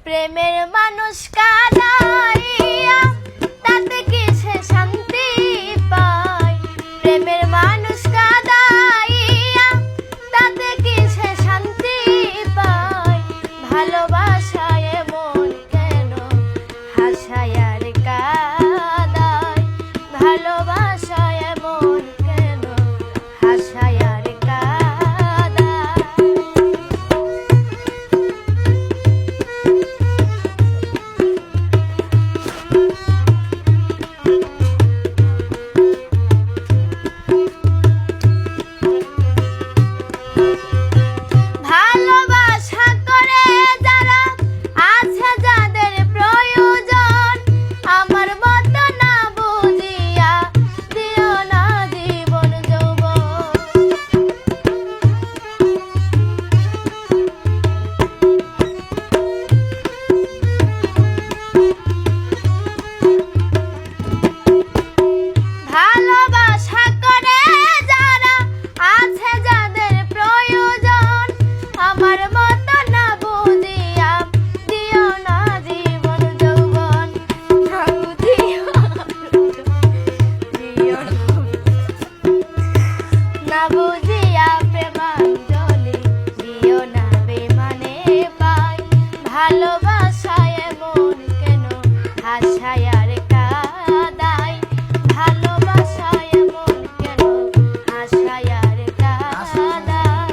প্রেমের মানুষ কাঁদাইয়া তাতে কিসে শান্তি পায়। প্রেমের মানুষ কাঁদাইয়া তাতে কিসে শান্তি পায়। ভালোবাসায় মন কেন হাসায় আর কাঁদায়। ভালোবাসায় মন কেন হাসায় আর কাঁদায়। ভালোবাসা করে যারা আছে যাদের প্রয়োজন, আমার মতো না বুঝিয়া দিও না জীবন যৌবন। ভালোবাসা করে যারা আছে যাদের প্রয়োজন, আমার মতো না বুঝিয়া দিও না জীবন যৌবন। না বুঝিয়া প্রেমাঞ্জলি দিও না বেমানে পাই। ভালোবাসায় মন কেন হাসায় আর কাঁদায়। ভালোবাসায় মন কেন হাসায় আর কাঁদায়।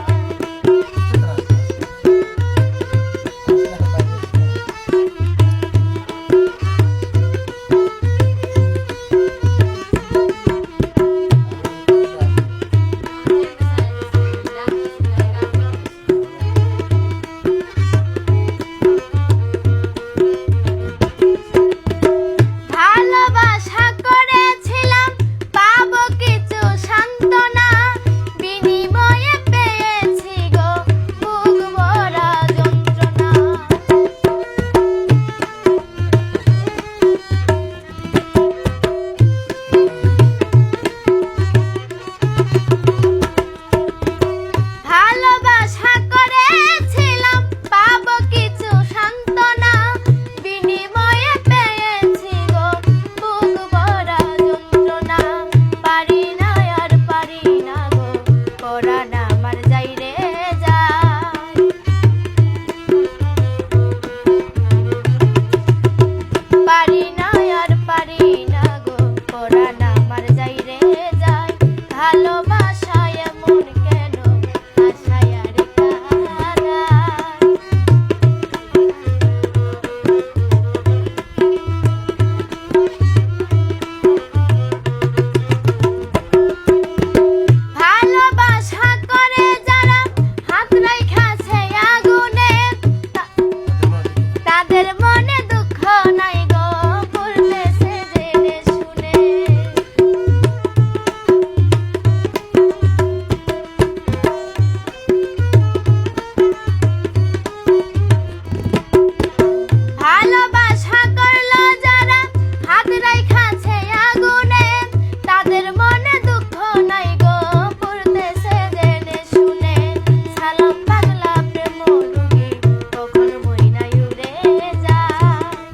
ভালোবাসা করেছিলাম পাবো কিছু সান্ত্বনা, বিনিময়ে পেয়েছি গো বুক ভরা যন্ত্রণা। ভালোবাসা করেছিলাম পাবো কিছু সান্ত্বনা, বিনিময়ে পেয়েছি গো বুক ভরা যন্ত্রণা। পারি না আর পারি না গো পরাণ আমার যাই রে যায়। পারি না আর পারি না গো পরাণ আমার যাই রে যায়। ভালোবাসায় মন কেন হাসায় আর কাঁদায়। ভালোবাসা করে যারা হাত রাইখাছে আগুনে, তাদের মনে দুঃখ নাই গো পড়তেছে জেনে শুনে। ভালোবাসা করলো যারা হাত রাইখাছে আগুনে, তাদের মনে দুঃখ নাই গো পড়তেছে জেনে শুনে। সালাম পাগলা প্রেম রোগী কখন মইনায় উড়ে যায়।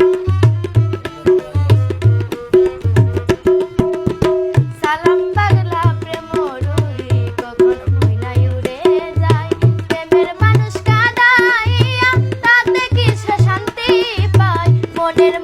সালাম পাগলা প্রেম রোগী কখন মইনায় উড়ে যায়। প্রেমের মানুষ কাঁদাইয়া তাতে কিসে শান্তি পায়। মনের